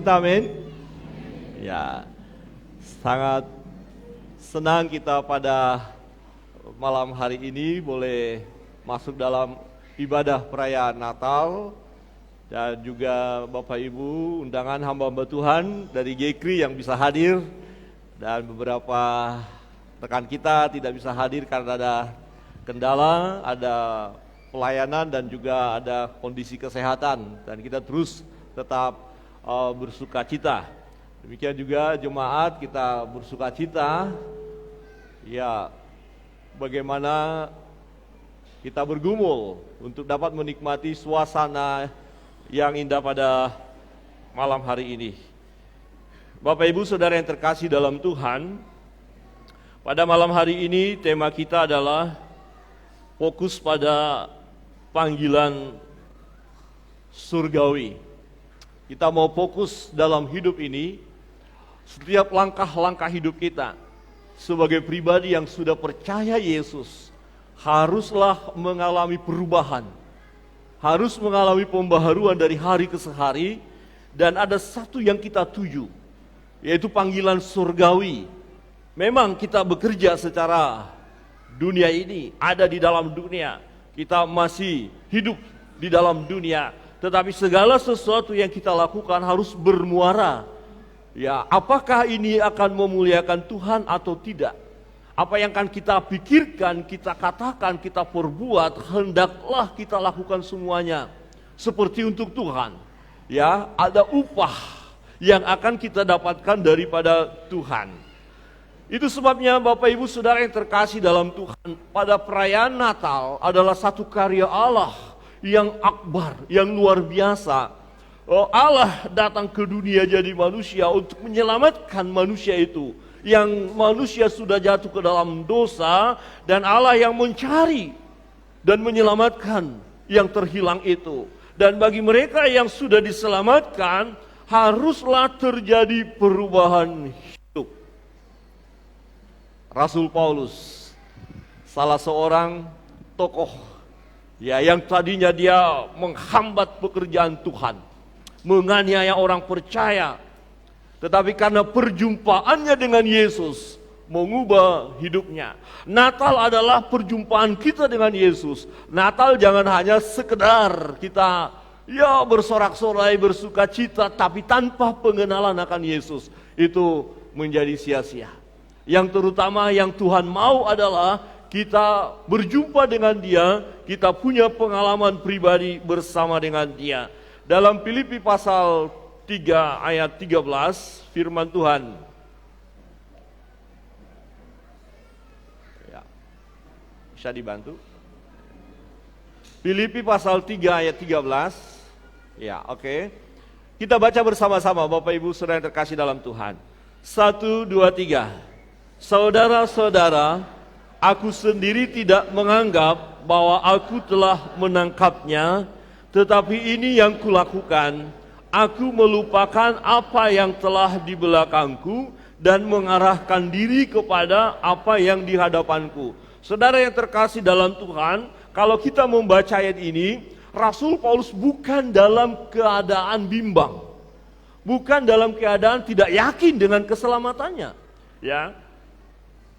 kita, amin. Ya, sangat senang kita pada malam hari ini boleh masuk dalam ibadah perayaan Natal. Dan juga Bapak Ibu, undangan hamba-hamba Tuhan dari GKRI yang bisa hadir. Dan beberapa rekan kita tidak bisa hadir karena ada kendala, ada pelayanan dan juga ada kondisi kesehatan. Dan kita terus tetap bersuka cita. Demikian juga jemaat kita bersuka cita. Ya, bagaimana kita bergumul untuk dapat menikmati suasana yang indah pada malam hari ini. Bapak Ibu Saudara yang terkasih dalam Tuhan, pada malam hari ini tema kita adalah fokus pada panggilan surgawi. Kita mau fokus dalam hidup ini, setiap langkah-langkah hidup kita sebagai pribadi yang sudah percaya Yesus haruslah mengalami perubahan, harus mengalami pembaharuan dari hari ke hari. Dan ada satu yang kita tuju, yaitu panggilan surgawi. Memang kita bekerja secara dunia ini, ada di dalam dunia, kita masih hidup di dalam dunia, tetapi segala sesuatu yang kita lakukan harus bermuara. Ya, apakah ini akan memuliakan Tuhan atau tidak? Apa yang akan kita pikirkan, kita katakan, kita perbuat, hendaklah kita lakukan semuanya seperti untuk Tuhan. Ya, ada upah yang akan kita dapatkan daripada Tuhan. Itu sebabnya Bapak Ibu Saudara yang terkasih dalam Tuhan, pada perayaan Natal adalah satu karya Allah yang akbar, yang luar biasa. Allah datang ke dunia jadi manusia untuk menyelamatkan manusia itu, yang manusia sudah jatuh ke dalam dosa, dan Allah yang mencari dan menyelamatkan yang terhilang itu. Dan bagi mereka yang sudah diselamatkan, haruslah terjadi perubahan hidup. Rasul Paulus, salah seorang tokoh ya, yang tadinya dia menghambat pekerjaan Tuhan, menganiaya orang percaya, tetapi karena perjumpaannya dengan Yesus mengubah hidupnya. Natal adalah perjumpaan kita dengan Yesus. Natal jangan hanya sekedar kita ya bersorak-sorai, bersuka cita, tapi tanpa pengenalan akan Yesus, itu menjadi sia-sia. Yang terutama yang Tuhan mau adalah kita berjumpa dengan Dia, kita punya pengalaman pribadi bersama dengan Dia. Dalam Filipi pasal 3 ayat 13, firman Tuhan. Ya, bisa dibantu? Filipi pasal 3 ayat 13. Ya, oke. Kita baca bersama-sama Bapak Ibu Saudara yang terkasih dalam Tuhan. 1, 2, 3. Saudara-saudara, aku sendiri tidak menganggap bahwa aku telah menangkapnya, tetapi ini yang kulakukan, aku melupakan apa yang telah di belakangku dan mengarahkan diri kepada apa yang di hadapanku. Saudara yang terkasih dalam Tuhan, kalau kita membaca ayat ini, Rasul Paulus bukan dalam keadaan bimbang, bukan dalam keadaan tidak yakin dengan keselamatannya. Ya,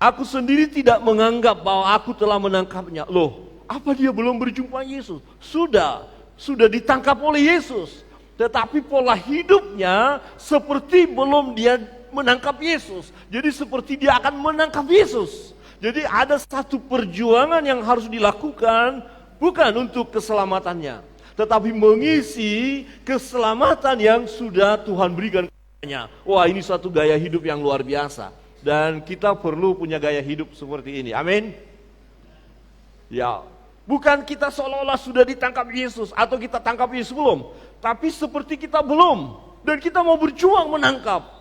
aku sendiri tidak menganggap bahwa aku telah menangkapnya. Loh, apa dia belum berjumpa Yesus? Sudah ditangkap oleh Yesus. Tetapi pola hidupnya seperti belum dia menangkap Yesus. Jadi seperti dia akan menangkap Yesus. Jadi ada satu perjuangan yang harus dilakukan, bukan untuk keselamatannya, tetapi mengisi keselamatan yang sudah Tuhan berikan kepadanya. Wah, ini suatu gaya hidup yang luar biasa. Dan kita perlu punya gaya hidup seperti ini. Amin. Ya, bukan kita seolah-olah sudah ditangkap Yesus atau kita tangkap Yesus belum, tapi seperti kita belum dan kita mau berjuang menangkap.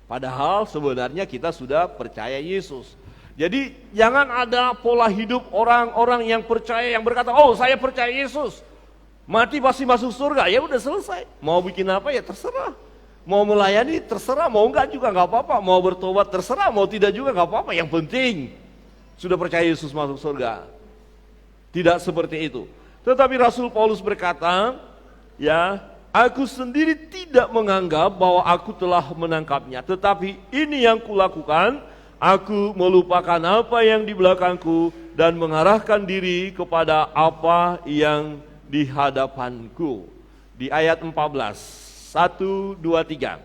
Padahal sebenarnya kita sudah percaya Yesus. Jadi jangan ada pola hidup orang-orang yang percaya, yang berkata, "Oh, saya percaya Yesus. Mati pasti masuk surga." Ya udah selesai. Mau bikin apa ya terserah. Mau melayani terserah, mau enggak juga enggak apa-apa. Mau bertobat terserah, mau tidak juga enggak apa-apa. Yang penting sudah percaya Yesus masuk surga. Tidak seperti itu. Tetapi Rasul Paulus berkata, ya, Aku sendiri tidak menganggap bahwa aku telah menangkapnya, tetapi ini yang kulakukan, aku melupakan apa yang di belakangku dan mengarahkan diri kepada apa yang di hadapanku. Di ayat 14, 1, 2, 3.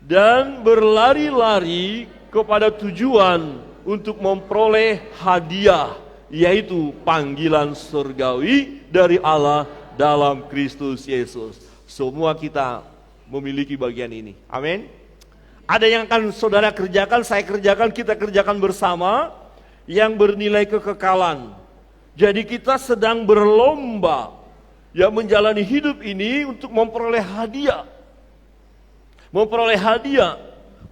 Dan berlari-lari kepada tujuan untuk memperoleh hadiah, yaitu panggilan surgawi dari Allah dalam Kristus Yesus. Semua kita memiliki bagian ini. Amin. Ada yang akan saudara kerjakan, saya kerjakan, kita kerjakan bersama, yang bernilai kekekalan. Jadi kita sedang berlomba ya menjalani hidup ini untuk memperoleh hadiah. Memperoleh hadiah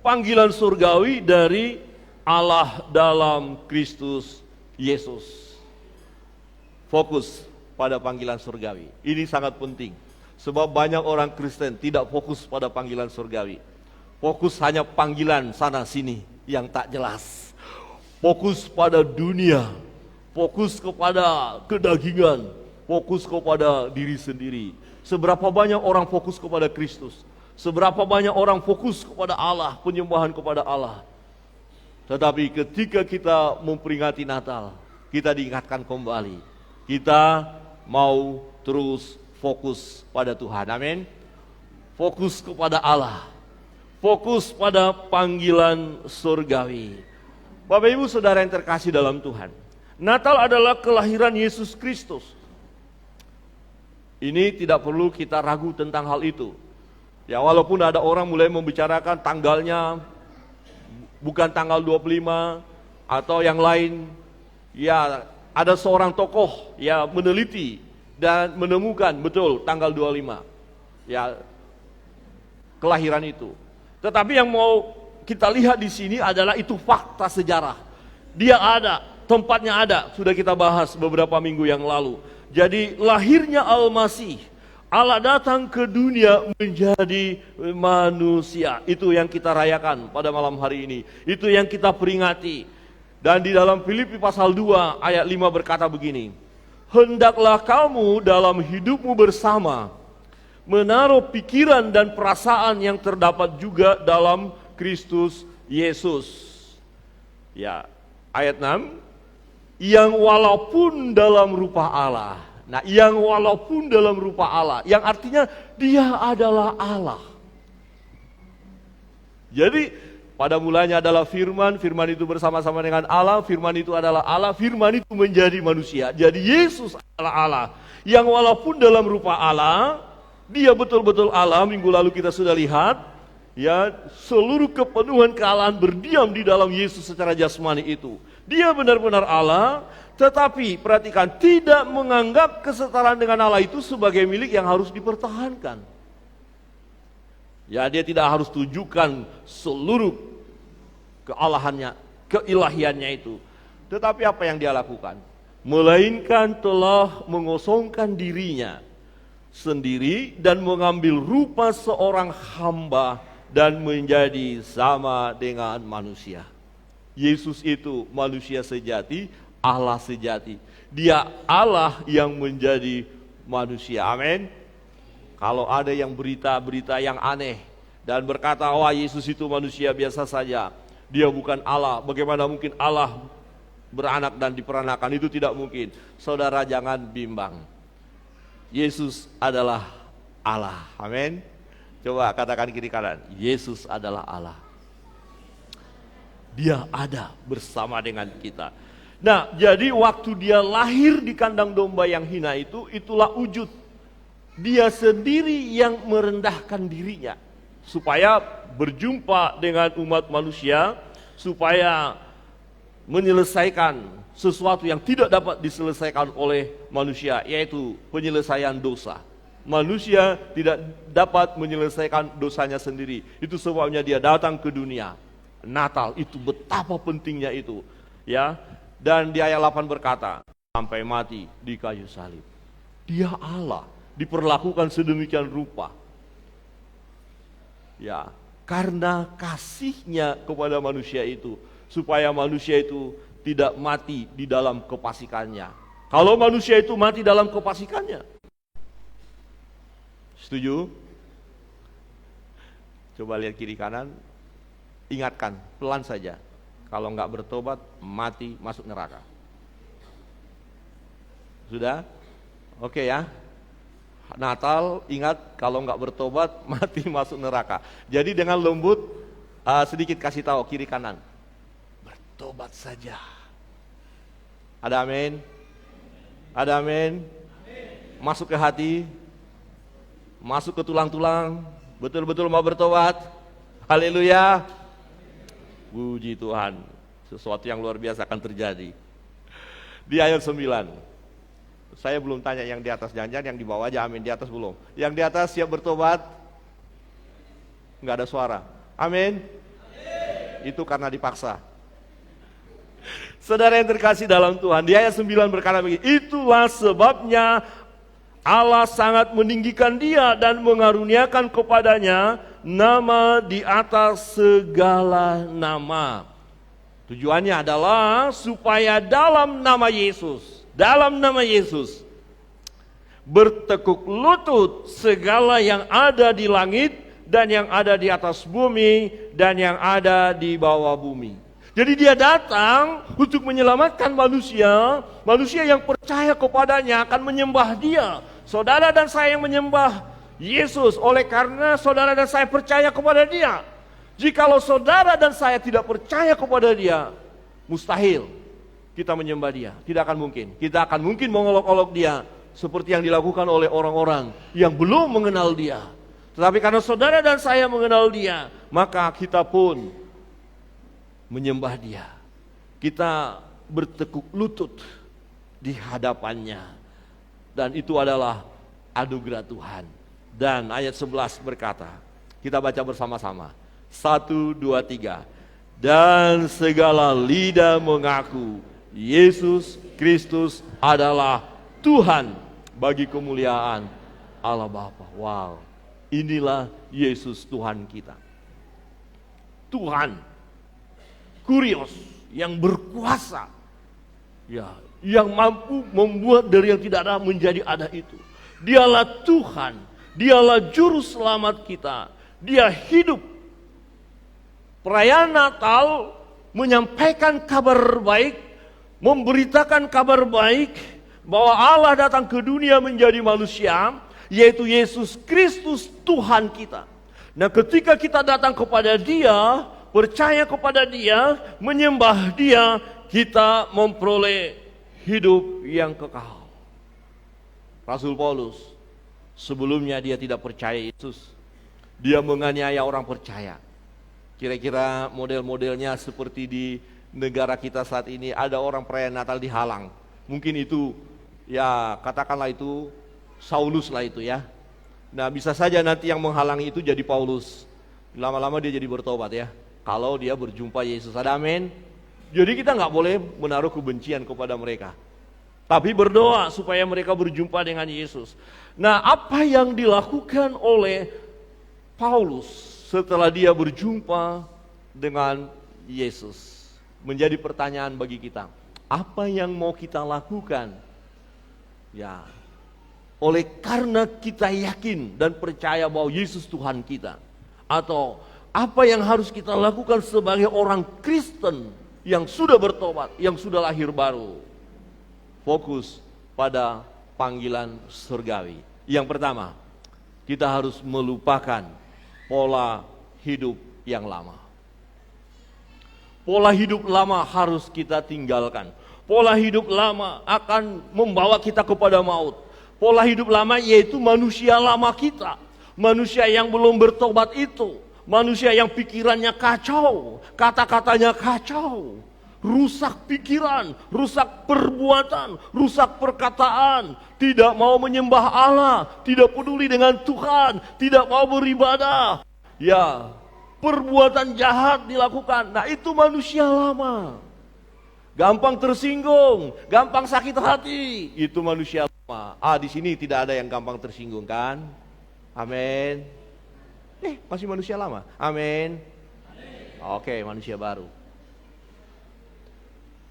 panggilan surgawi dari Allah dalam Kristus Yesus. Fokus pada panggilan surgawi. Ini sangat penting. Sebab banyak orang Kristen tidak fokus pada panggilan surgawi. Fokus hanya panggilan sana sini yang tak jelas. Fokus pada dunia. Fokus kepada kedagingan. Fokus kepada diri sendiri. Seberapa banyak orang fokus kepada Kristus? Seberapa banyak orang fokus kepada Allah, penyembahan kepada Allah? Tetapi ketika kita memperingati Natal, kita diingatkan kembali. Kita mau terus fokus pada Tuhan, amin. Fokus kepada Allah, fokus pada panggilan surgawi. Bapak Ibu Saudara yang terkasih dalam Tuhan, Natal adalah kelahiran Yesus Kristus. Ini tidak perlu kita ragu tentang hal itu. Ya, walaupun ada orang mulai membicarakan tanggalnya bukan tanggal 25 atau yang lain, ya ada seorang tokoh ya meneliti dan menemukan betul tanggal 25 ya kelahiran itu. Tetapi yang mau kita lihat di sini adalah itu fakta sejarah. Dia ada, tempatnya ada, sudah kita bahas beberapa minggu yang lalu. Jadi lahirnya Al-Masih, Allah datang ke dunia menjadi manusia. Itu yang kita rayakan pada malam hari ini. Itu yang kita peringati. Dan di dalam Filipi pasal 2 ayat 5 berkata begini, hendaklah kamu dalam hidupmu bersama menaruh pikiran dan perasaan yang terdapat juga dalam Kristus Yesus. Ya, ayat 6, yang walaupun dalam rupa Allah. Nah, yang walaupun dalam rupa Allah, yang artinya dia adalah Allah. Jadi pada mulanya adalah firman, firman itu bersama-sama dengan Allah, firman itu adalah Allah, firman itu menjadi manusia. Jadi Yesus adalah Allah, yang walaupun dalam rupa Allah, dia betul-betul Allah. Minggu lalu kita sudah lihat, ya seluruh kepenuhan kealahan berdiam di dalam Yesus secara jasmani itu. Dia benar-benar Allah, tetapi perhatikan, tidak menganggap kesetaraan dengan Allah itu sebagai milik yang harus dipertahankan. Ya, dia tidak harus tunjukkan seluruh kealahannya, keilahiannya itu. Tetapi apa yang dia lakukan? Melainkan telah mengosongkan dirinya sendiri dan mengambil rupa seorang hamba dan menjadi sama dengan manusia. Yesus itu manusia sejati, Allah sejati. Dia Allah yang menjadi manusia. Amin. Kalau ada yang berita-berita yang aneh dan berkata, wah Yesus itu manusia biasa saja, dia bukan Allah, bagaimana mungkin Allah beranak dan diperanakan? Itu tidak mungkin. Saudara jangan bimbang. Yesus adalah Allah. Amin. Coba katakan kiri kanan, Yesus adalah Allah. Dia ada bersama dengan kita. Nah, jadi waktu dia lahir di kandang domba yang hina itu, itulah wujud. Dia sendiri yang merendahkan dirinya supaya berjumpa dengan umat manusia, supaya menyelesaikan sesuatu yang tidak dapat diselesaikan oleh manusia, yaitu penyelesaian dosa. Manusia tidak dapat menyelesaikan dosanya sendiri. Itu sebabnya dia datang ke dunia. Natal itu betapa pentingnya itu, ya. Dan di ayat 8 berkata, sampai mati di kayu salib. Dia Allah, diperlakukan sedemikian rupa. Ya, karena kasihnya kepada manusia itu, supaya manusia itu tidak mati di dalam kefasikannya. Kalau manusia itu mati dalam kefasikannya, setuju? Coba lihat kiri kanan, ingatkan, pelan saja. Kalau nggak bertobat, mati, masuk neraka. Sudah? Oke ya. Natal, ingat, kalau nggak bertobat, mati, masuk neraka. Jadi dengan lembut, sedikit kasih tahu kiri kanan. Bertobat saja. Ada amin? Ada amin? Masuk ke hati, masuk ke tulang-tulang, betul-betul mau bertobat. Haleluya. Puji Tuhan, sesuatu yang luar biasa akan terjadi. Di ayat 9, saya belum tanya yang di atas, jangan-jangan yang di bawah aja amin, di atas belum. Yang di atas siap bertobat? Enggak ada suara. Amin. Itu karena dipaksa. Saudara yang terkasih dalam Tuhan, di ayat 9 berkata begini, itulah sebabnya Allah sangat meninggikan dia dan mengaruniakan kepadanya nama di atas segala nama. Tujuannya adalah supaya dalam nama Yesus bertekuk lutut segala yang ada di langit dan yang ada di atas bumi dan yang ada di bawah bumi. Jadi dia datang untuk menyelamatkan manusia, manusia yang percaya kepadanya akan menyembah dia. Saudara dan saya yang menyembah Yesus oleh karena saudara dan saya percaya kepada dia. Jikalau saudara dan saya tidak percaya kepada dia, mustahil kita menyembah dia. Tidak akan mungkin. Kita akan mungkin mengolok-olok dia seperti yang dilakukan oleh orang-orang yang belum mengenal dia. Tetapi karena saudara dan saya mengenal dia, maka kita pun menyembah dia. Kita bertekuk lutut di hadapannya. Dan itu adalah anugerah Tuhan. Dan ayat 11 berkata, kita baca bersama-sama. 1, 2, 3. Dan segala lidah mengaku Yesus Kristus adalah Tuhan bagi kemuliaan Allah Bapa. Wow, inilah Yesus Tuhan kita. Tuhan, Kurios, yang berkuasa, ya, yang mampu membuat dari yang tidak ada menjadi ada itu. Dialah Tuhan, dialah juru selamat kita. Dia hidup. Perayaan Natal menyampaikan kabar baik, memberitakan kabar baik bahwa Allah datang ke dunia menjadi manusia, yaitu Yesus Kristus Tuhan kita. Nah, ketika kita datang kepada Dia, percaya kepada Dia, menyembah Dia, kita memperoleh hidup yang kekal. Rasul Paulus, sebelumnya dia tidak percaya Yesus. Dia menganiaya orang percaya. Kira-kira model-modelnya seperti di negara kita saat ini, ada orang perayaan Natal dihalang. Mungkin itu, ya katakanlah itu Saulus lah itu ya. Nah, bisa saja nanti yang menghalangi itu jadi Paulus. Lama-lama dia jadi bertobat ya. Kalau dia berjumpa Yesus, ada amin. Jadi kita nggak boleh menaruh kebencian kepada mereka, tapi berdoa supaya mereka berjumpa dengan Yesus. Nah, apa yang dilakukan oleh Paulus setelah dia berjumpa dengan Yesus menjadi pertanyaan bagi kita. Apa yang mau kita lakukan? Ya, oleh karena kita yakin dan percaya bahwa Yesus Tuhan kita, atau apa yang harus kita lakukan sebagai orang Kristen yang sudah bertobat, yang sudah lahir baru? Fokus pada panggilan surgawi. Yang pertama, kita harus melupakan pola hidup yang lama. Pola hidup lama harus kita tinggalkan. Pola hidup lama akan membawa kita kepada maut. Pola hidup lama yaitu manusia lama kita. Manusia yang belum bertobat itu. Manusia yang pikirannya kacau, kata-katanya kacau, rusak pikiran, rusak perbuatan, rusak perkataan, tidak mau menyembah Allah, tidak peduli dengan Tuhan, tidak mau beribadah. Ya, perbuatan jahat dilakukan. Nah, itu manusia lama. Gampang tersinggung, gampang sakit hati, itu manusia lama. Di sini tidak ada yang gampang tersinggung kan? Amin. Masih manusia lama. Amin. Oke, manusia baru.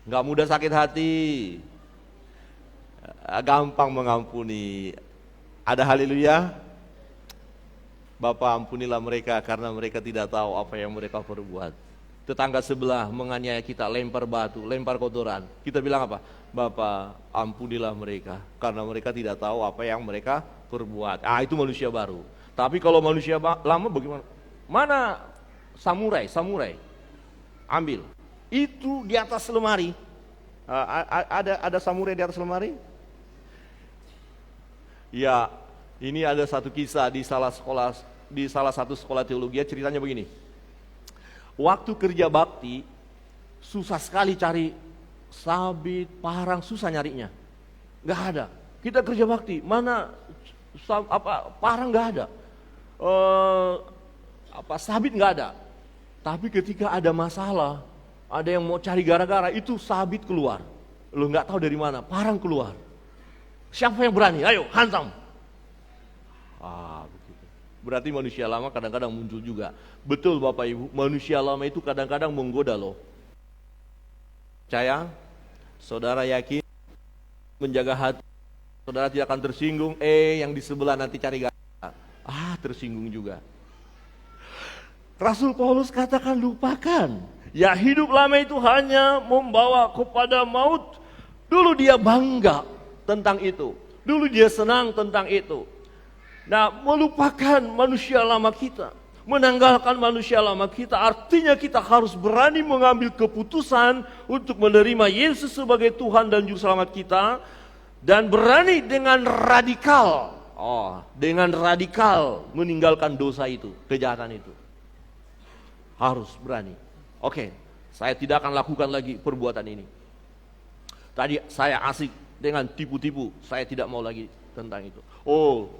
Gak mudah sakit hati, gampang mengampuni. Ada haleluya? Bapa ampunilah mereka karena mereka tidak tahu apa yang mereka perbuat. Tetangga sebelah menganiaya kita, lempar batu, lempar kotoran. Kita bilang apa? Bapa ampunilah mereka karena mereka tidak tahu apa yang mereka perbuat. Itu manusia baru. Tapi kalau manusia lama bagaimana? Mana samurai? Ambil. Itu di atas lemari. Ada samurai di atas lemari? Ya, ini ada satu kisah di salah satu sekolah teologi, ceritanya begini. Waktu kerja bakti, susah sekali cari sabit, parang, susah nyarinya. Nggak ada. Kita kerja bakti, mana parang nggak ada. Sabit nggak ada. Tapi ketika ada masalah, ada yang mau cari gara-gara, itu sabit keluar. Lo nggak tahu dari mana, parang keluar. Siapa yang berani? Ayo, hantam. Begitu. Berarti manusia lama kadang-kadang muncul juga. Betul Bapak Ibu, manusia lama itu kadang-kadang menggoda loh. Percaya? Saudara yakin? Menjaga hati. Saudara tidak akan tersinggung. Yang di sebelah nanti cari gara-gara. Tersinggung juga. Rasul Paulus katakan lupakan. Ya, hidup lama itu hanya membawa kepada maut. Dulu dia bangga tentang itu. Dulu dia senang tentang itu. Nah, melupakan manusia lama kita, menanggalkan manusia lama kita, artinya kita harus berani mengambil keputusan untuk menerima Yesus sebagai Tuhan dan Juru Selamat kita, dan berani dengan radikal, meninggalkan dosa itu, kejahatan itu. Harus berani. Oke, saya tidak akan lakukan lagi perbuatan ini. Tadi saya asik dengan tipu-tipu, saya tidak mau lagi tentang itu.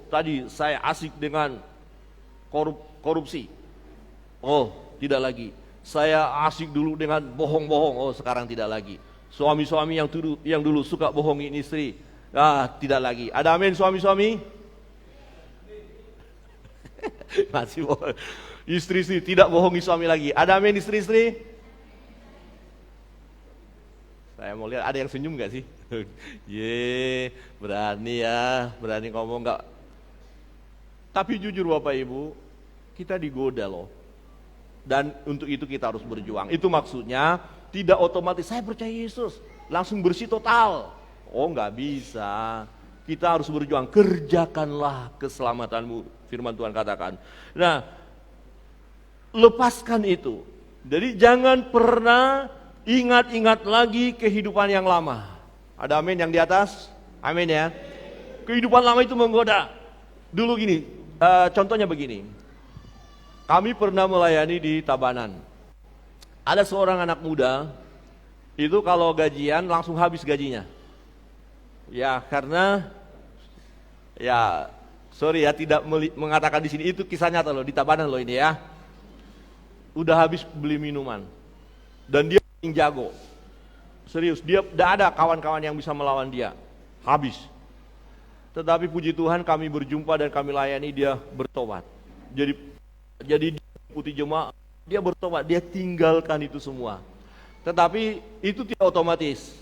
Tadi saya asik dengan korupsi. Tidak lagi. Saya asik dulu dengan bohong-bohong. Sekarang tidak lagi. Suami-suami yang dulu suka bohongin istri, tidak lagi. Ada amin suami-suami? Masih bohong. Istri-istri tidak bohongi suami lagi. Ada amin istri-istri? Saya mau lihat ada yang senyum gak sih? Berani ya, berani ngomong gak? Tapi jujur Bapak Ibu, kita digoda loh. Dan untuk itu kita harus berjuang. Itu maksudnya tidak otomatis saya percaya Yesus, langsung bersih total. Gak bisa. Kita harus berjuang, kerjakanlah keselamatanmu, firman Tuhan katakan. Nah, lepaskan itu. Jadi jangan pernah ingat-ingat lagi kehidupan yang lama. Ada amin yang di atas? Amin ya. Kehidupan lama itu menggoda. Dulu gini, contohnya begini. Kami pernah melayani di Tabanan. Ada seorang anak muda, itu kalau gajian langsung habis gajinya. Ya karena, sorry ya tidak mengatakan di sini, itu kisah nyata loh, di Tabanan loh ini ya. Udah habis beli minuman. Dan dia yang jago. Serius, dia tidak ada kawan-kawan yang bisa melawan dia. Habis. Tetapi puji Tuhan kami berjumpa dan kami layani dia bertobat. Jadi dia putih jemaah, dia bertobat, dia tinggalkan itu semua. Tetapi itu tidak otomatis.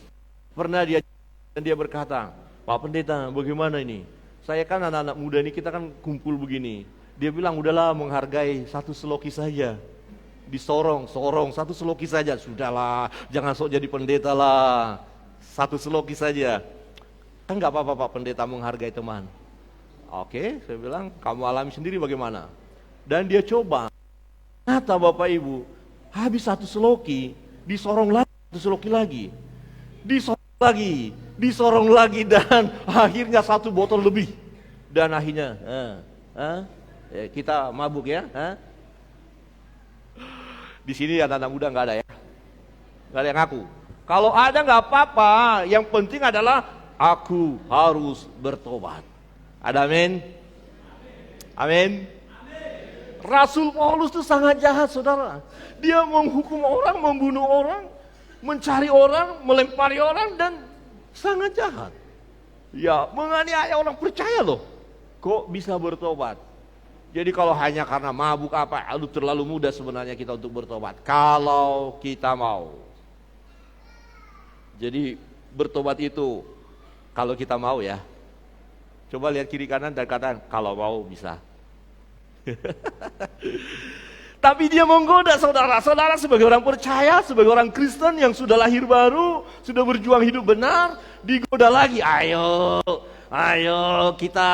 Pernah dia berkata, Pak Pendeta bagaimana ini? Saya kan anak-anak muda ini, kita kan kumpul begini. Dia bilang udahlah menghargai satu seloki saja. Disorong satu seloki saja, sudahlah, jangan sok jadi pendeta lah, satu seloki saja, kan nggak apa-apa Pak Pendeta menghargai teman. Oke, saya bilang kamu alami sendiri bagaimana, dan dia coba. Ternyata Bapak Ibu, habis satu seloki, disorong lagi, satu seloki lagi, disorong lagi, dan akhirnya satu botol lebih, dan akhirnya kita mabuk ya. Di sini anak-anak muda nggak ada ya, nggak ada yang ngaku. Kalau ada nggak apa-apa, yang penting adalah aku harus bertobat. Ada amin? Amin. Rasul Paulus itu sangat jahat saudara. Dia menghukum orang, membunuh orang, mencari orang, melempari orang, dan sangat jahat. Ya, menganiaya orang, percaya loh. Kok bisa bertobat? Jadi kalau hanya karena mabuk terlalu mudah sebenarnya kita untuk bertobat. Kalau kita mau. Jadi bertobat itu kalau kita mau ya. Coba lihat kiri kanan dan katakan kalau mau bisa. Tapi dia menggoda saudara. Saudara sebagai orang percaya, sebagai orang Kristen yang sudah lahir baru, sudah berjuang hidup benar, digoda lagi. Ayo kita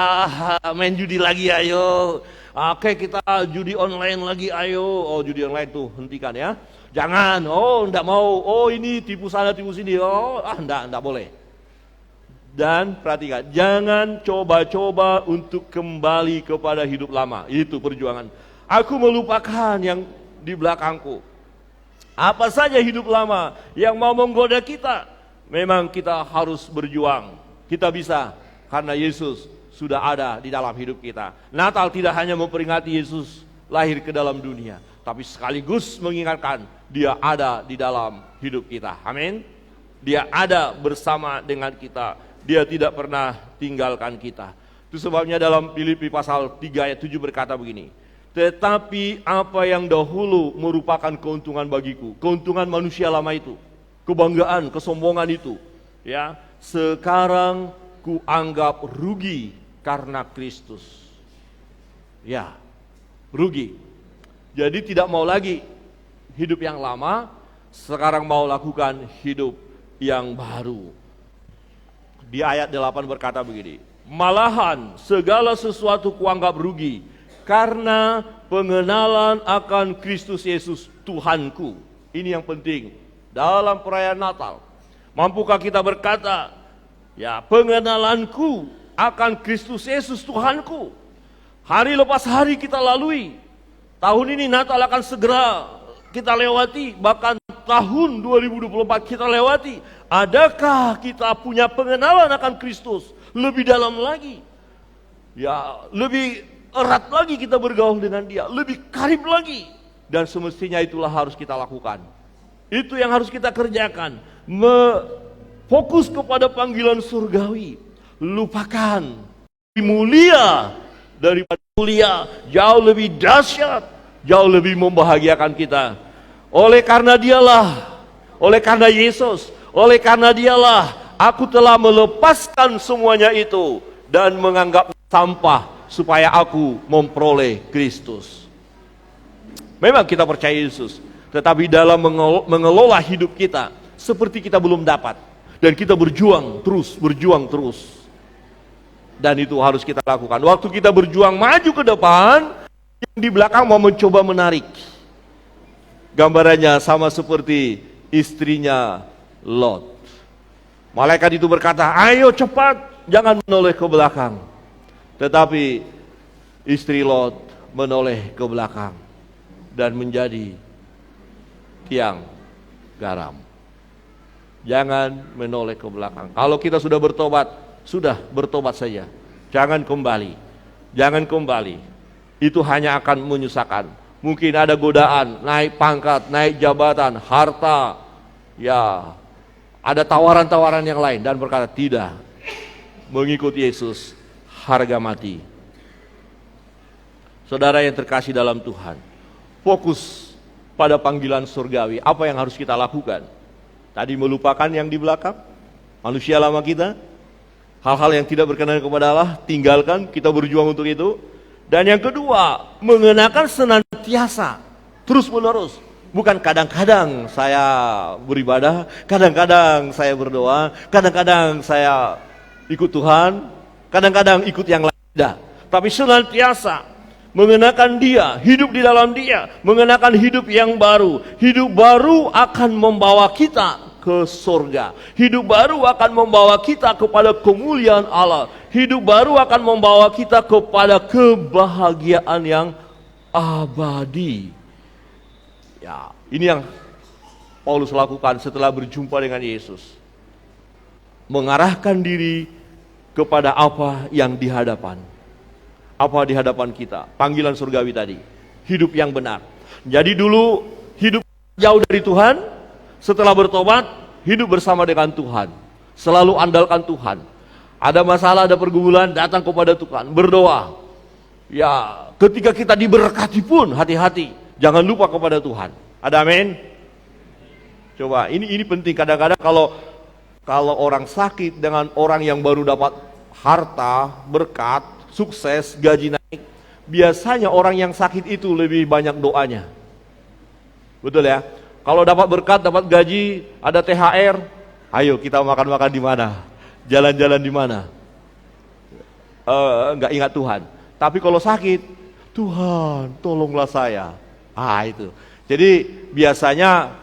main judi lagi, ayo. Oke, kita judi online lagi, ayo. Oh, judi online tuh hentikan ya. Jangan, enggak mau. Oh, ini tipu sana, tipu sini. Enggak boleh. Dan perhatikan, jangan coba-coba untuk kembali kepada hidup lama. Itu perjuangan. Aku melupakan yang di belakangku. Apa saja hidup lama yang mau menggoda kita, memang kita harus berjuang. Kita bisa, karena Yesus sudah ada di dalam hidup kita. Natal tidak hanya memperingati Yesus lahir ke dalam dunia, tapi sekaligus mengingatkan Dia ada di dalam hidup kita. Amin. Dia ada bersama dengan kita. Dia tidak pernah tinggalkan kita. Itu sebabnya dalam Filipi pasal 3 ayat 7 berkata begini. Tetapi apa yang dahulu merupakan keuntungan bagiku, keuntungan manusia lama itu, kebanggaan, kesombongan itu, ya, sekarang kuanggap rugi karena Kristus. Ya, rugi. Jadi tidak mau lagi hidup yang lama, sekarang mau lakukan hidup yang baru. Di ayat 8 berkata begini, malahan segala sesuatu kuanggap rugi karena pengenalan akan Kristus Yesus Tuhanku. Ini yang penting dalam perayaan Natal. Mampukah kita berkata, ya, pengenalanku akan Kristus Yesus Tuhanku. Hari lepas hari kita lalui. Tahun ini Natal akan segera kita lewati, bahkan tahun 2024 kita lewati. Adakah kita punya pengenalan akan Kristus lebih dalam lagi? Ya, lebih erat lagi kita bergaul dengan Dia, lebih karib lagi. Dan semestinya itulah harus kita lakukan. Itu yang harus kita kerjakan. Fokus kepada panggilan surgawi. Lupakan lebih mulia daripada mulia, jauh lebih dahsyat, jauh lebih membahagiakan kita. Oleh karena Dialah, oleh karena Yesus, oleh karena Dialah aku telah melepaskan semuanya itu dan menganggap sampah supaya aku memperoleh Kristus. Memang kita percaya Yesus, tetapi dalam mengelola hidup kita seperti kita belum dapat, dan kita berjuang terus. Dan itu harus kita lakukan. Waktu kita berjuang maju ke depan, yang di belakang mau mencoba menarik. Gambarannya sama seperti istrinya Lot. Malaikat itu berkata, ayo cepat, jangan menoleh ke belakang. Tetapi istri Lot menoleh ke belakang dan menjadi tiang garam. Jangan menoleh ke belakang. Kalau kita sudah bertobat saja. Jangan kembali. Itu hanya akan menyusahkan. Mungkin ada godaan, naik pangkat, naik jabatan, harta, ya, ada tawaran-tawaran yang lain, dan berkata tidak. Mengikuti Yesus harga mati. Saudara yang terkasih dalam Tuhan, fokus pada panggilan surgawi. Apa yang harus kita lakukan? Tadi melupakan yang di belakang, manusia lama kita, hal-hal yang tidak berkenan kepada Allah, tinggalkan, kita berjuang untuk itu. Dan yang kedua, mengenakan senantiasa, terus menerus. Bukan kadang-kadang saya beribadah, kadang-kadang saya berdoa, kadang-kadang saya ikut Tuhan, kadang-kadang ikut yang lain. Tidak. Tapi senantiasa mengenakan Dia, hidup di dalam Dia, mengenakan hidup yang baru. Hidup baru akan membawa kita ke surga. Hidup baru akan membawa kita kepada kemuliaan Allah. Hidup baru akan membawa kita kepada kebahagiaan yang abadi. Ya, ini yang Paulus lakukan setelah berjumpa dengan Yesus. Mengarahkan diri kepada apa yang di hadapan. Apa di hadapan kita? Panggilan surgawi tadi. Hidup yang benar. Jadi dulu hidup jauh dari Tuhan, setelah bertobat, hidup bersama dengan Tuhan. Selalu andalkan Tuhan. Ada masalah, ada pergumulan, datang kepada Tuhan, berdoa. Ya, ketika kita diberkati pun hati-hati, jangan lupa kepada Tuhan. Ada amin? Coba, ini penting. Kadang-kadang kalau orang sakit dengan orang yang baru dapat harta, berkat, sukses, gaji naik, biasanya orang yang sakit itu lebih banyak doanya. Betul ya? Kalau dapat berkat, dapat gaji, ada THR, ayo kita makan-makan di mana? Jalan-jalan di mana? Enggak ingat Tuhan. Tapi kalau sakit, Tuhan tolonglah saya. Itu. Jadi biasanya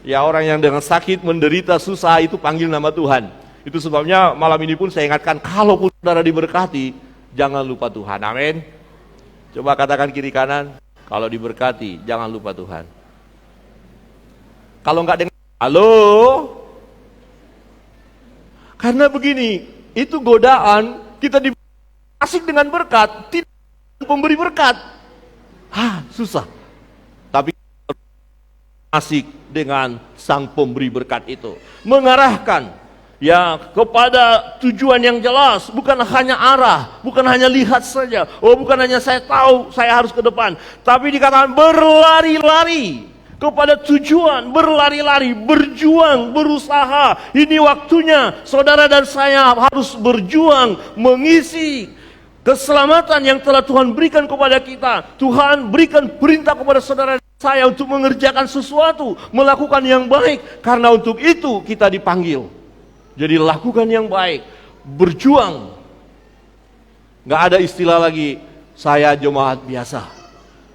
ya orang yang dengan sakit, menderita, susah itu panggil nama Tuhan. Itu sebabnya malam ini pun saya ingatkan, kalaupun saudara diberkati, jangan lupa Tuhan. Amin. Coba katakan kiri kanan, kalau diberkati jangan lupa Tuhan. Kalau enggak dengar, halo. Karena begini, itu godaan, kita asik dengan berkat, tidak pemberi berkat. Susah. Tapi asik dengan sang pemberi berkat itu. Mengarahkan ya kepada tujuan yang jelas, bukan hanya arah, bukan hanya lihat saja. Bukan hanya saya tahu saya harus ke depan, tapi dikatakan berlari-lari kepada tujuan, berlari-lari, berjuang, berusaha. Ini waktunya saudara dan saya harus berjuang mengisi keselamatan yang telah Tuhan berikan kepada kita. Tuhan berikan perintah kepada saudara dan saya untuk mengerjakan sesuatu, melakukan yang baik. Karena untuk itu kita dipanggil. Jadi lakukan yang baik, berjuang. Gak ada istilah lagi saya jemaat biasa,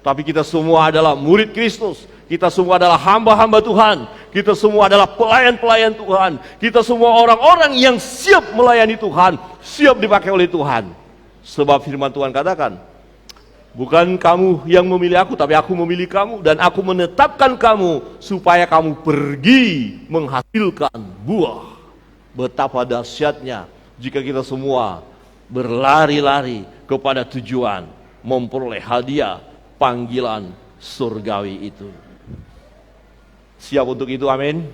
tapi kita semua adalah murid Kristus. Kita semua adalah hamba-hamba Tuhan. Kita semua adalah pelayan-pelayan Tuhan. Kita semua orang-orang yang siap melayani Tuhan, siap dipakai oleh Tuhan. Sebab firman Tuhan katakan, bukan kamu yang memilih aku, tapi aku memilih kamu, dan aku menetapkan kamu supaya kamu pergi menghasilkan buah. Betapa dahsyatnya jika kita semua berlari-lari kepada tujuan, memperoleh hadiah panggilan surgawi itu. Siap untuk itu, amin.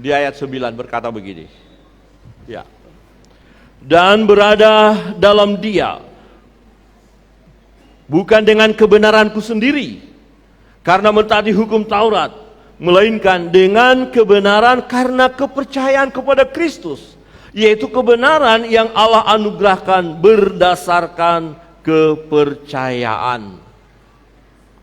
Di ayat 9 berkata begini, ya, dan berada dalam Dia, bukan dengan kebenaranku sendiri, karena mentaati hukum Taurat, melainkan dengan kebenaran karena kepercayaan kepada Kristus, yaitu kebenaran yang Allah anugerahkan berdasarkan kepercayaan.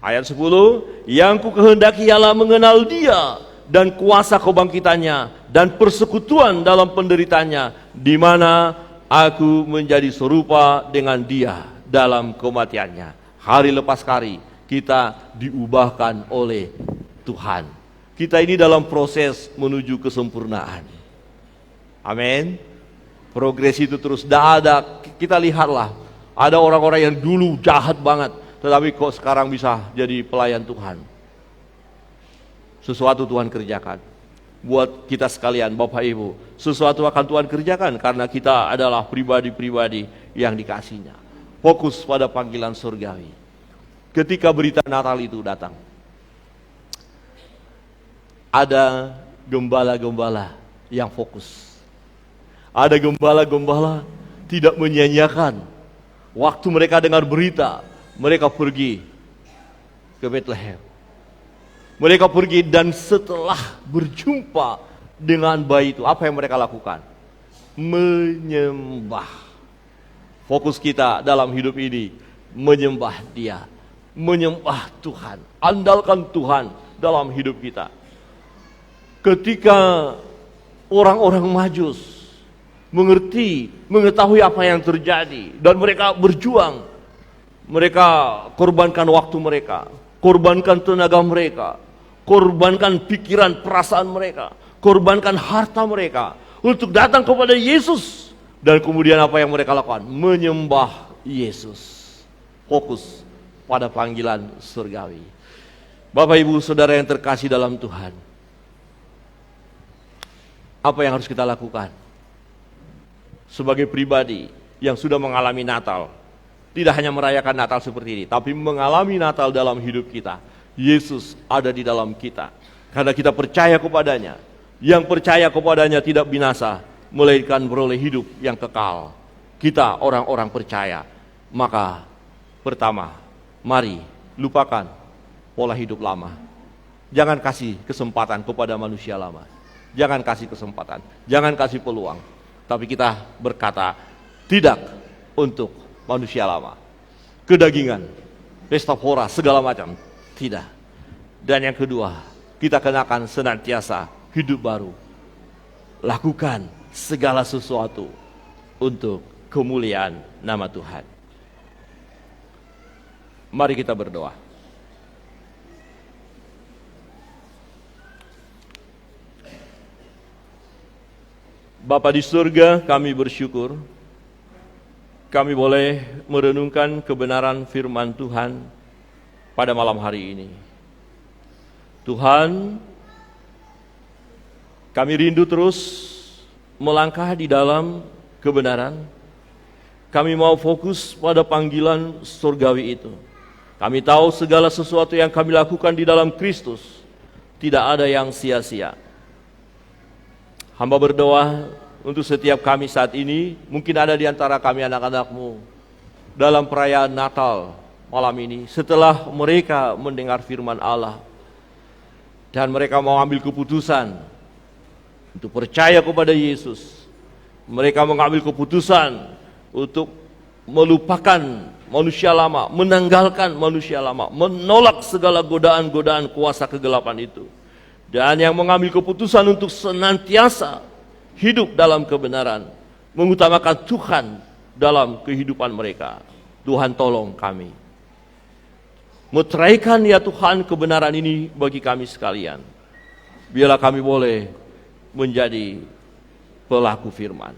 Ayat 10, yang ku kehendaki ialah mengenal Dia dan kuasa kebangkitannya dan persekutuan dalam penderitanya, di mana aku menjadi serupa dengan Dia dalam kematiannya. Hari lepas hari kita diubahkan oleh Tuhan. Kita ini dalam proses menuju kesempurnaan. Amin. Progres itu terus ada. Kita lihatlah, ada orang-orang yang dulu jahat banget, tetapi kok sekarang bisa jadi pelayan Tuhan. Sesuatu Tuhan kerjakan. Buat kita sekalian, Bapak Ibu, sesuatu akan Tuhan kerjakan karena kita adalah pribadi-pribadi yang dikasihnya. Fokus pada panggilan surgawi. Ketika berita Natal itu datang, ada gembala-gembala yang fokus. Ada gembala-gembala tidak menyia-nyiakan waktu mereka dengar berita. Mereka pergi ke Bethlehem. Mereka pergi dan setelah berjumpa dengan bayi itu, apa yang mereka lakukan? Menyembah. Fokus kita dalam hidup ini menyembah Dia, menyembah Tuhan, andalkan Tuhan dalam hidup kita. Ketika orang-orang Majus mengetahui apa yang terjadi dan mereka berjuang, mereka korbankan waktu mereka, korbankan tenaga mereka, korbankan pikiran perasaan mereka, korbankan harta mereka untuk datang kepada Yesus. Dan kemudian apa yang mereka lakukan? Menyembah Yesus. Fokus pada panggilan surgawi. Bapak Ibu Saudara yang terkasih dalam Tuhan, apa yang harus kita lakukan sebagai pribadi yang sudah mengalami Natal? Tidak hanya merayakan Natal seperti ini, tapi mengalami Natal dalam hidup kita. Yesus ada di dalam kita, karena kita percaya kepadanya. Yang percaya kepadanya tidak binasa, melainkan beroleh hidup yang kekal. Kita orang-orang percaya. Maka pertama, mari lupakan pola hidup lama. Jangan kasih kesempatan kepada manusia lama. Jangan kasih kesempatan, jangan kasih peluang. Tapi kita berkata, tidak untuk manusia lama. Kedagingan, pesta pora, segala macam. Tidak. Dan yang kedua, kita kenakan senantiasa hidup baru. Lakukan segala sesuatu untuk kemuliaan nama Tuhan. Mari kita berdoa. Bapa di surga, kami bersyukur kami boleh merenungkan kebenaran firman Tuhan pada malam hari ini. Tuhan, kami rindu terus melangkah di dalam kebenaran. Kami mau fokus pada panggilan surgawi itu. Kami tahu segala sesuatu yang kami lakukan di dalam Kristus tidak ada yang sia-sia. Hamba berdoa untuk setiap kami saat ini, mungkin ada di antara kami anak-anak-Mu dalam perayaan Natal malam ini, setelah mereka mendengar firman Allah dan mereka mau ambil keputusan untuk percaya kepada Yesus. Mereka mengambil keputusan untuk melupakan manusia lama, menanggalkan manusia lama, menolak segala godaan-godaan kuasa kegelapan itu. Dan yang mengambil keputusan untuk senantiasa hidup dalam kebenaran, mengutamakan Tuhan dalam kehidupan mereka. Tuhan tolong kami. Meteraikan ya Tuhan kebenaran ini bagi kami sekalian. Biarlah kami boleh menjadi pelaku firman.